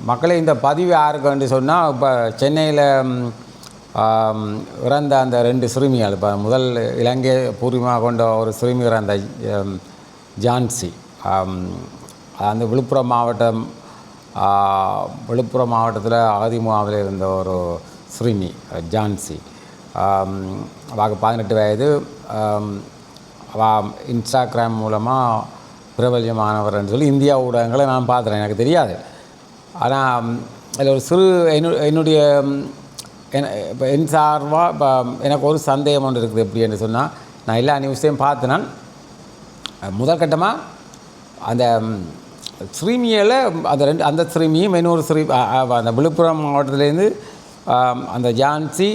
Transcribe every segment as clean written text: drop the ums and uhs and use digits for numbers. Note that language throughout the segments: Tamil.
மக்களே இந்த பதிவு யாருக்குன்னு சொன்னால் இப்போ சென்னையில் இறந்த அந்த 2 சிறுமிகள் இப்போ முதல் இலங்கை பூர்வமாக கொண்ட ஒரு சிறுமி இறந்த ஜான்சி அந்த விழுப்புரம் மாவட்டத்தில் ஆதிமுகாவில் இருந்த ஒரு சிறுமி ஜான்சி அவருக்கு 18 வயது இன்ஸ்டாகிராம் மூலமாக பிரபல்யமானவர்ன்னு சொல்லி இந்தியா ஊடகங்களை நான் பார்த்துறேன், எனக்கு தெரியாது. ஆனால் அதில் ஒரு சிறு என்னுடைய இப்போ என் சார்பாக இப்போ எனக்கு ஒரு சந்தேகம் ஒன்று இருக்குது. எப்படின்னு சொன்னால் நான் எல்லா நியூஸையும் பார்த்தேன். முதல் கட்டமாக அந்த சிறுமியில் அந்த சிறுமியும் இன்னொரு அந்த விழுப்புரம் மாவட்டத்துலேருந்து அந்த ஜான்சி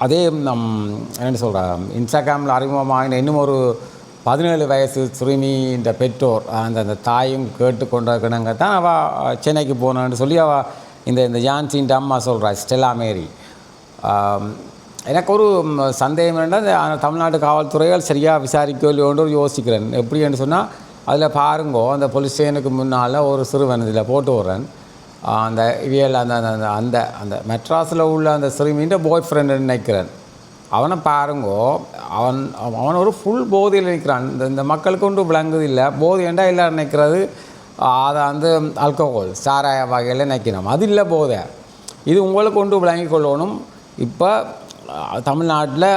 அதே என்ன சொல்கிறேன் இன்ஸ்டாகிராமில் அறிமுகமாக இன்னும் ஒரு 17 வயசு சிறுமின்ற பெற்றோர் அந்த தாயும் கேட்டுக்கொண்டிருக்கணுங்க தான் அவள் சென்னைக்கு போனான்னு சொல்லி அவள் இந்த ஜான்சின்ற அம்மா சொல்கிறா, ஸ்டெல்லா மேரி. எனக்கு ஒரு சந்தேகம் வேண்டாம், தமிழ்நாட்டு காவல்துறைகள் சரியாக விசாரிக்கலையோன்று யோசிக்கிறேன். எப்படின்னு சொன்னால் அதில் பாருங்கோ, அந்த போலீஸ் ஸ்டேஷனுக்கு முன்னால் ஒரு சிறுவன் இதில் போட்டு விட்றேன். அந்த இவியல் அந்த அந்த அந்த மெட்ராஸில் உள்ள அந்த சிறுமின்ற பாய் ஃப்ரெண்டுன்னு நினைக்கிறேன். அவனை பாருங்கோ, அவன் ஒரு ஃபுல் போதையில் நிற்கிறான். இந்த மக்களுக்கு ஒன்றும் விளங்குது இல்லை. போதை ஏண்டா எல்லோரும் நினைக்கிறது அதை வந்து ஆல்கஹால் சாராய வகையில் நினைக்கணும், அது இல்லை போதை. இது உங்களுக்கு கொண்டு விளங்கி கொள்ளணும். இப்போ தமிழ்நாட்டில்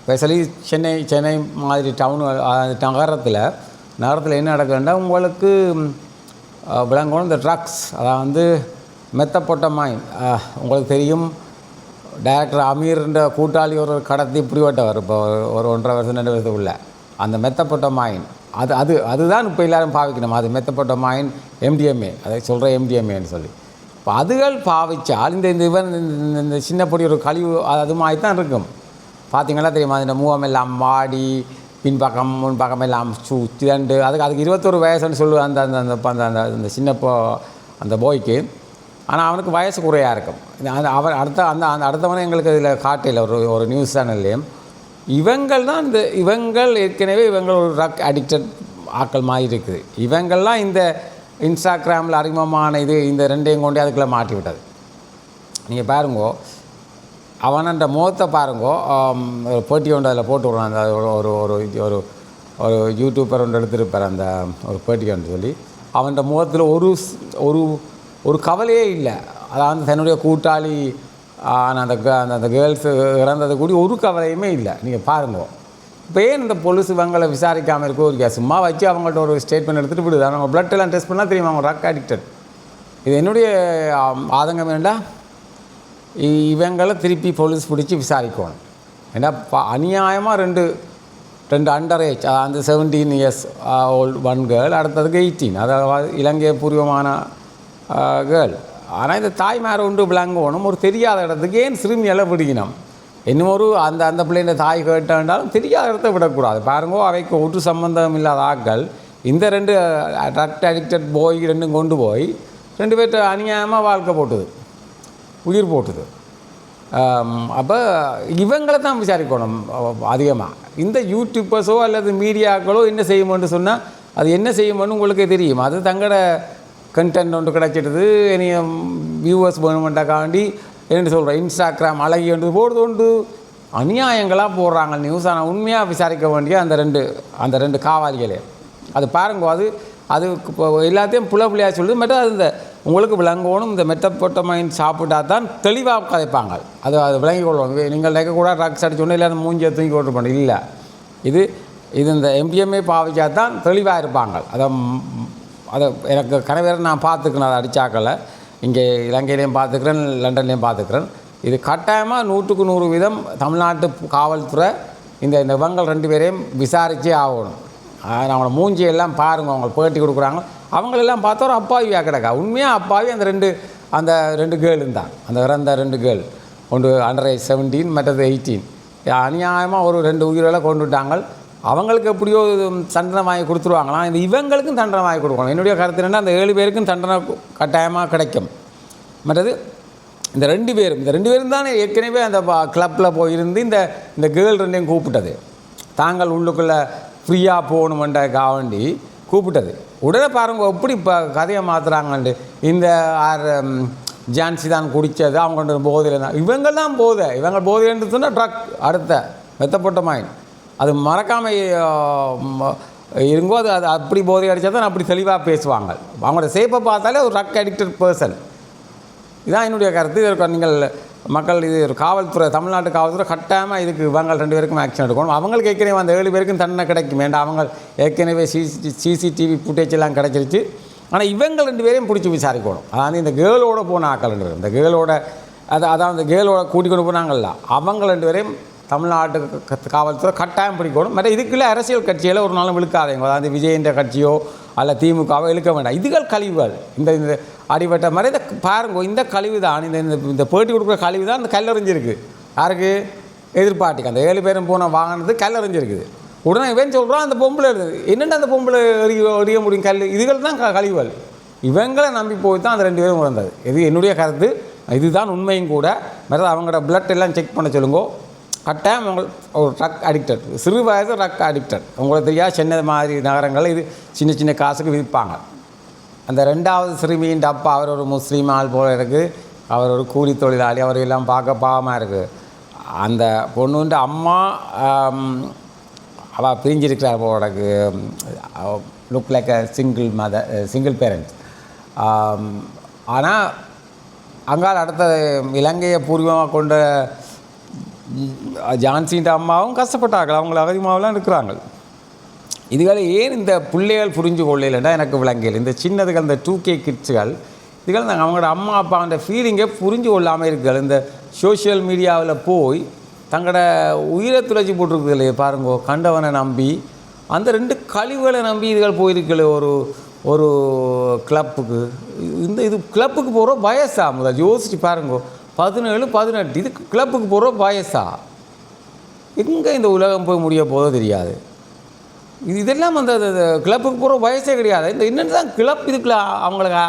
ஸ்பெஷலி சென்னை மாதிரி நகரத்தில் என்ன நடக்குதுன்னா உங்களுக்கு விளங்கணும். இந்த ட்ரக்ஸ் அதாவது மெத்தப்பொட்டமைன் உங்களுக்கு தெரியும். டைரக்டர் அமீர்ன்ற கூட்டாளி ஒரு கடத்தி பிடிவட்டவர் இப்போ ஒரு 1.5 வருஷம் 2 வருஷத்துக்குள்ள அந்த மெத்தப்பொட்டமைன் அதுதான் இப்போ எல்லோரும் பாவிக்கணும். அது மெத்தப்பொட்டமைன் MDMA, அதை சொல்கிற MDMAன்னு சொல்லி இப்போ அதுகள் பாவிச்சால் இந்த சின்ன பொடி ஒரு கழிவு அது மாதிரி தான் இருக்கும். பார்த்திங்கன்னா தெரியுமா, இந்த முகம் எல்லாம் மாடி பின்பக்கம் முன்பக்கம் எல்லாம் சுத்திரண்டு அதுக்கு 21 வயசுன்னு சொல்லுவேன் அந்த சின்ன அந்த போய்க்கு. ஆனால் அவனுக்கு வயசு குறையாக இருக்கும். அவர் அடுத்தவனை எங்களுக்கு இதில் காட்டையில் ஒரு நியூஸ் சேனல்லையும் இவங்கள் ஏற்கனவே ஒரு ட்ரக் அடிக்டட் ஆக்கள் மாதிரி இருக்குது. இவங்கள்லாம் இந்த இன்ஸ்டாகிராமில் அறிமுகமான இந்த 2ஐயும் கொண்டே அதுக்குள்ளே மாட்டி விட்டது. நீங்கள் பாருங்கோ, அவனன்ற முகத்தை பாருங்கோ, போட்டி கொண்டு அதில் போட்டு விடுறான். அந்த ஒரு ஒரு யூடியூப்பர் ஒன்று எடுத்துருப்பார் அந்த ஒரு பேட்டி கொண்டு சொல்லி அவன் முகத்தில் ஒரு கவலையே இல்லை. அதாவது தன்னுடைய கூட்டாளி அந்த கேர்ள்ஸு இறந்தது கூடி ஒரு கவலையுமே இல்லை. நீங்கள் பாருங்க, இப்போ ஏன் இந்த போலீஸ் இவங்களை விசாரிக்காமல் இருக்கோ ஒரு சும்மா வச்சு அவங்கள்ட்ட ஒரு ஸ்டேட்மெண்ட் எடுத்துகிட்டு விடுது. அவங்க பிளட் எல்லாம் டெஸ்ட் பண்ணால் தெரியுமா அவங்க ட்ரக் அடிக்டட். இது என்னுடைய ஆதங்கம் வேண்டாம், இவங்களை திருப்பி போலீஸ் பிடிச்சி விசாரிக்கணும். ஏன்னா அநியாயமாக ரெண்டு அண்டர் ஏஜ், அந்த 17 இயர்ஸ் ஓல்டு 1 கேர்ள், அடுத்ததுக்கு 18, அதாவது இலங்கை பூர்வமான கேர்ள். ஆனால் இந்த தாய்மாரை உண்டு விளங்கணும். ஒரு தெரியாத இடத்துக்கு ஏன் சிறுமியெல்லாம் பிடிக்கணும்? இன்னும் அந்த பிள்ளைங்க தாய் கேட்டாலும் தெரியாத இடத்த விடக்கூடாது. பாருங்கோ, அவைக்கு ஒரு சம்பந்தம் இல்லாத ஆக்கள் இந்த 2 ட்ரக் அடிக்டட் போய் 2 கொண்டு போய் 2 பேர்கிட்ட அநியாயமாக வாழ்க்கை போட்டுது, உயிர் போட்டுது. அப்போ இவங்களை தான் விசாரிக்கணும் அதிகமாக. இந்த யூடியூப்பர்ஸோ அல்லது மீடியாக்களோ என்ன செய்யுமென்று சொன்னால் அது என்ன செய்யுமென்னு உங்களுக்கே தெரியும். அது தங்களோட கண்டென்ட் ஒன்று கிடச்சிடுது, இனி வியூவர்ஸ் வேணுமெண்டாக்காண்டி என்ன சொல்கிறேன் இன்ஸ்டாகிராம் அழகி ஒன்று போடுறது உண்டு, அநியாயங்களாக போடுறாங்க நியூஸ். ஆனால் உண்மையாக விசாரிக்க வேண்டிய அந்த ரெண்டு காவாலிகளே அது பாருங்க. அது இப்போ எல்லாத்தையும் புள்ளையாக சொல்லுது. மட்டும் அது உங்களுக்கு விளங்கணும். இந்த மெத்தப்பொட்டமைன் சாப்பிட்டா தான் தெளிவாக கதைப்பாங்க. அது விளங்கி கொள்வாங்க. நீங்கள் நினைக்கக்கூடாது ட்ரக்ஸ் அடிச்சோன்னே இல்லை அந்த மூஞ்சியை தூக்கி கொண்டு இல்லை. இது இந்த MDMA பாவிச்சா தான் தெளிவாக இருப்பாங்க. அதை எனக்கு கனவேற நான் பார்த்துக்கிறேன். அதை அடித்தாக்கலை இங்கே இலங்கையிலையும் பார்த்துக்கிறேன், லண்டன்லேயும் பார்த்துக்கிறேன். இது கட்டாயமாக 100க்கு 100% தமிழ்நாட்டு காவல்துறை இந்த இவங்கள் 2 பேரையும் விசாரித்தே ஆகணும். அவங்கள மூஞ்சியெல்லாம் பாருங்கள், அவங்க பேட்டி கொடுக்குறாங்க. அவங்களெல்லாம் பார்த்தா ஒரு அப்பாவியாக கிடக்கா. உண்மையாக அப்பாவி அந்த ரெண்டு கேர்ளும் தான். அந்த இறந்த 2 கேர்ள், ஒன்று அண்டர் ஏஜ் 17, மற்றது 18. அநியாயமாக ஒரு 2 உயிர்களை கொண்டுட்டாங்க. அவங்களுக்கு எப்படியோ தண்டனை வாங்கி கொடுத்துருவாங்களாம். இந்த இவங்களுக்கும் தண்டனை வாங்கி கொடுக்கணும். என்னுடைய கருத்து என்னென்னா அந்த 7 பேருக்கும் தண்டனை கட்டாயமாக கிடைக்கும். மற்றது இந்த 2 பேரும் தானே ஏற்கனவே அந்த கிளப்பில் போயிருந்து இந்த கேர்ள் 2ஐயும் கூப்பிட்டது. தாங்கள் உள்ளுக்குள்ளே ஃப்ரீயாக போகணுமென்றக்காக வேண்டி கூப்பிட்டது. உடனே பாருங்க எப்படி இப்போ கதையை மாற்றுறாங்கன்ட்டு. இந்த ஜான்சி தான் குடித்தது, அவங்க போதையில் தான், இவங்கெல்லாம் போதை, இவங்க போதைன்னு சொன்னால் ட்ரக் அடுத்த மெத்தப்போட்டமாயின் அது மறக்காமல் இருங்கோ. அது அது அப்படி போதை அடித்தா தான் அப்படி தெளிவாக பேசுவாங்க. அவங்களோட சேப்பை பார்த்தாலே ஒரு ட்ரக் அடிக்டட் பர்சன். இதுதான் என்னுடைய கருத்து. இதற்கு நீங்கள் மக்கள் இது ஒரு காவல்துறை, தமிழ்நாட்டு காவல்துறை கட்டாயமாக இதுக்கு இவங்க 2 பேருக்கும் ஆக்ஷன் எடுக்கணும். அவங்களுக்கு ஏற்கனவே அந்த 7 பேருக்கும் தண்டனை கிடைக்கும் வேண்டாம். அவங்க ஏற்கனவே சிசிடிவி ஃபுட்டேஜ் எல்லாம் கிடச்சிருச்சு. ஆனால் இவங்க 2 பேரையும் பிடிச்சி விசாரிக்கணும். அதாவது இந்த கேர்ளோட போன ஆக்கள், இந்த கேர்ளோட அதான் அந்த கேர்ளோட கூட்டிக்கொண்டு போனாங்கல்ல, அவங்க 2 பேரையும் தமிழ்நாட்டு காவல்துறை கட்டாயம் பிடிக்கணும். மற்ற இதுக்குள்ளே அரசியல் கட்சியில் ஒரு நாளும் இழுக்காதீங்க. அதாவது விஜயன்ற கட்சியோ அல்ல திமுகவோ இழுக்க வேண்டாம். இதுகள் கழிவுகள். இந்த அடிபட்ட மாதிரி இந்த பாருங்க, இந்த கழிவு தான், இந்த பேட்டி கொடுக்குற கழிவு தான் இந்த கல்லறிஞ்சிருக்கு. யாருக்கு? எதிர்பார்ட்டிக்கு அந்த 7 பேரும் போன வாங்கினது கல்லறிஞ்சிருக்குது. உடனே இவன் சொல்கிறான் அந்த பொம்பளை இருக்குது. என்னென்ன அந்த பொம்பளை எறிய முடியும் கல்? இதுகள் தான் கழிவுகள். இவங்களை நம்பி போய் தான் அந்த 2 பேரும் இறந்தது. இது என்னுடைய கருத்து. இதுதான் உண்மையும் கூட. மற்ற அவங்களோட பிளட் எல்லாம் செக் பண்ண சொல்லுங்கோ. கட்டாயம் அவங்க ஒரு ட்ரக் அடிக்டட், சிறு வயது ட்ரக் அடிக்டட். உங்களுக்கு தெரியாது, சென்னை மாதிரி நகரங்களில் இது சின்ன சின்ன காசுக்கு விற்பாங்க. அந்த 2வது சிறுமியின் அப்பா, அவர் ஒரு முஸ்லீம் ஆள் போல இருக்குது. அவர் ஒரு கூலி தொழிலாளி. அவரையெல்லாம் பார்க்க பாவமாக இருக்குது. அந்த பொண்ணுன்ற அம்மா அவள் பிரிஞ்சிருக்கிறார் போலக்கு. Look like a single parent. ஆனால் அங்கால் அடுத்த இலங்கையை பூர்வமாக கொண்ட ஜான்சின்ற அம்மாவும் கஷ்டப்பட்டார்கள். அவங்கள அகதிமாவெல்லாம் இருக்கிறாங்க. இதுகளை ஏன் இந்த பிள்ளைகள் புரிஞ்சு கொள்ளலைன்னா எனக்கு விளங்கல. இந்த சின்னதுகள், இந்த 2K கிட்ஸுகள், இதுகள் நாங்கள் அவங்களோட அம்மா அப்பான்ற ஃபீலிங்கை புரிஞ்சு கொள்ளாமல் இருக்குகள். இந்த சோஷியல் மீடியாவில் போய் தங்களோட உயிரை துளைச்சி போட்டிருக்குது இல்லையே பாருங்கோ. கண்டவனை நம்பி அந்த 2 கழிவுகளை நம்பி இதுகள் போயிருக்கல ஒரு கிளப்புக்கு. இது கிளப்புக்கு போகிற வயசா? முதல் யோசிச்சு பாருங்கோ. 17, 18 இது கிளப்புக்கு போகிற வயசா? எங்கே இந்த உலகம் போய் முடிய போதோ தெரியாது. இதெல்லாம் அந்த கிளப்புக்கு போகிற வயசே கிடையாது. இந்த என்னென்னு தான் கிளப் இதுக்குள்ள அவங்களுக்கு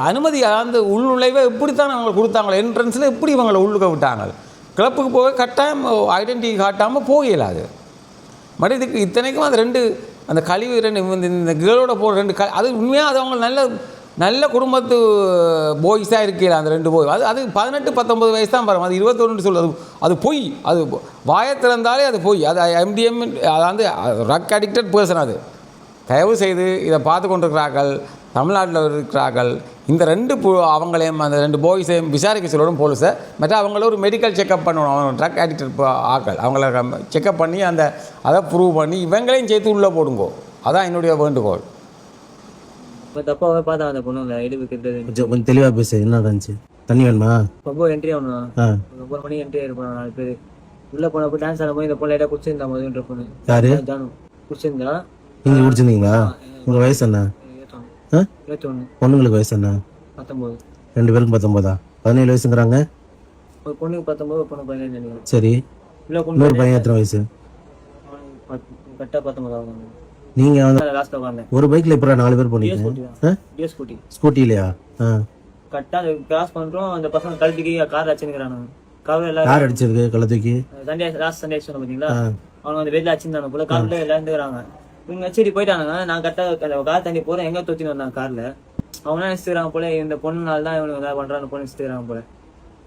அனுமதி, அந்த உள்நுழைவை எப்படித்தான் அவங்க கொடுத்தாங்களோ, என்ட்ரன்ஸில் எப்படி இவங்களை உள்ளுக்க விட்டாங்க. கிளப்புக்கு போக கட்டாயம் ஐடென்டிட்டி காட்டாமல் போகலாது. மறுபடி இதுக்கு இத்தனைக்கும் அந்த கழிவு 2 இந்த கேர்ளோட போகிற 2 அது உண்மையாக அது அவங்க நல்ல குடும்பத்து பாய்ஸாக இருக்கல. அந்த 2 போய் அது 18, 19 வயசு தான் பாருங்கள். அது 21 சொல்லுது. அது பொய். அது வாயை திறந்தாலே அது பொய். அது MDM, அதாவது ட்ரக் அடிக்டட் பர்சன். அது தயவு செய்து இதை பார்த்து கொண்டிருக்கிறார்கள், தமிழ்நாட்டில் இருக்கிறார்கள். இந்த 2 அவங்களையும் அந்த 2 பாய்ஸையும் விசாரிக்க சொல்லணும் போலீஸை. மற்ற அவங்கள ஒரு மெடிக்கல் செக்கப் பண்ணணும். அவங்க ட்ரக் அடிக்டட் ஆக்கள் அவங்கள செக்கப் பண்ணி அதை ப்ரூவ் பண்ணி இவங்களையும் சேர்த்து உள்ளே போடுங்கோ. அதான் என்னுடைய வேண்டுகோள். இப்போ தப்பாவே பார்த்தா அந்த பொண்ணு எடுக்கிறது கொஞ்சம் தெளிவாக பேசு. என்ன இருந்துச்சு? தண்ணி வேணுமா? ரொம்ப என்ட்ரி ஆகணும். 9 மணி என்ட்ரி ஆயிருப்பாங்க 4 பேர். உள்ள போனப்போ டான்ஸ் ஆடும்போது இந்த பொண்ணு லைட்டாக குடிச்சிருந்தா மதுன்ற பொண்ணு. யாரு? ஜானு குடிச்சிருந்தா. நீங்கள் குடிச்சிருந்தீங்களா? உங்கள் வயசு என்ன? 21. பொண்ணுங்களுக்கு வயசு என்ன? 19. 2 பேருக்கும் 19. 17 வயசுங்கிறாங்க. ஒரு பொண்ணுக்கு 19, ஒரு பொண்ணு 17 நினைக்கிறேன். சரி. இன்னொரு பையன் எத்தனை வயசு? கரெக்டாக 19 ஆகும். நீங்க லாஸ்ட்ல உட்கார்ந்தேன். ஒரு பைக்ல இப்ப 4 பேர் போனீங்க? ஸ்கூட்டி. ஸ்கூட்டிலையா? கரெக்டா கிராஸ் பண்றோம். அந்த பசங்க கழுத்துக்கு கார் அடிச்சுக்கிறானுங்க. கார் அடிச்சிருக்கு கழுத்துக்கு. லாஸ்ட் சண்டே சொன்ன பாத்தீங்களா, அவங்க அந்த வெயில அடிச்சிருந்தாங்க போல. கார்ல எல்லாம் இருந்துக்கிறாங்க. இவங்க சரி போயிட்டானுங்க. நான் கரெக்டா கார் தண்ணி போறேன், எங்க தொத்தின்னு வந்தாங்க கார்ல. அவங்க நினைச்சுக்கிறாங்க போல இந்த பொண்ணுனால தான் இவனுக்கு ஏதாவது பண்றான்னு பொண்ணு நினைச்சுக்கிறாங்க போல.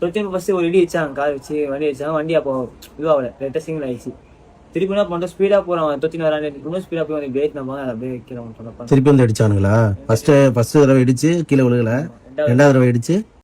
தொத்தின்னு ஃபர்ஸ்ட் ஒரு இடி வச்சாங்க, கார் வச்சு வண்டி வச்சாங்க. வண்டி அப்போ இதுவாகல, லைட்டா சிங்கிள் ஆயிடுச்சு. திருப்பி என்ன பண்றோம், ஸ்பீடா போறான், தொத்தின்னு வரான். இன்னும் ஸ்பீடா போய் வந்து பிரேக் நம்ம அப்படியே வைக்கிறோம். திருப்பி வந்து அடிச்சானுங்களா? ஃபர்ஸ்ட் தடவை இடிச்சு கீழே விழுகல, 2வது தடவை இடிச்சு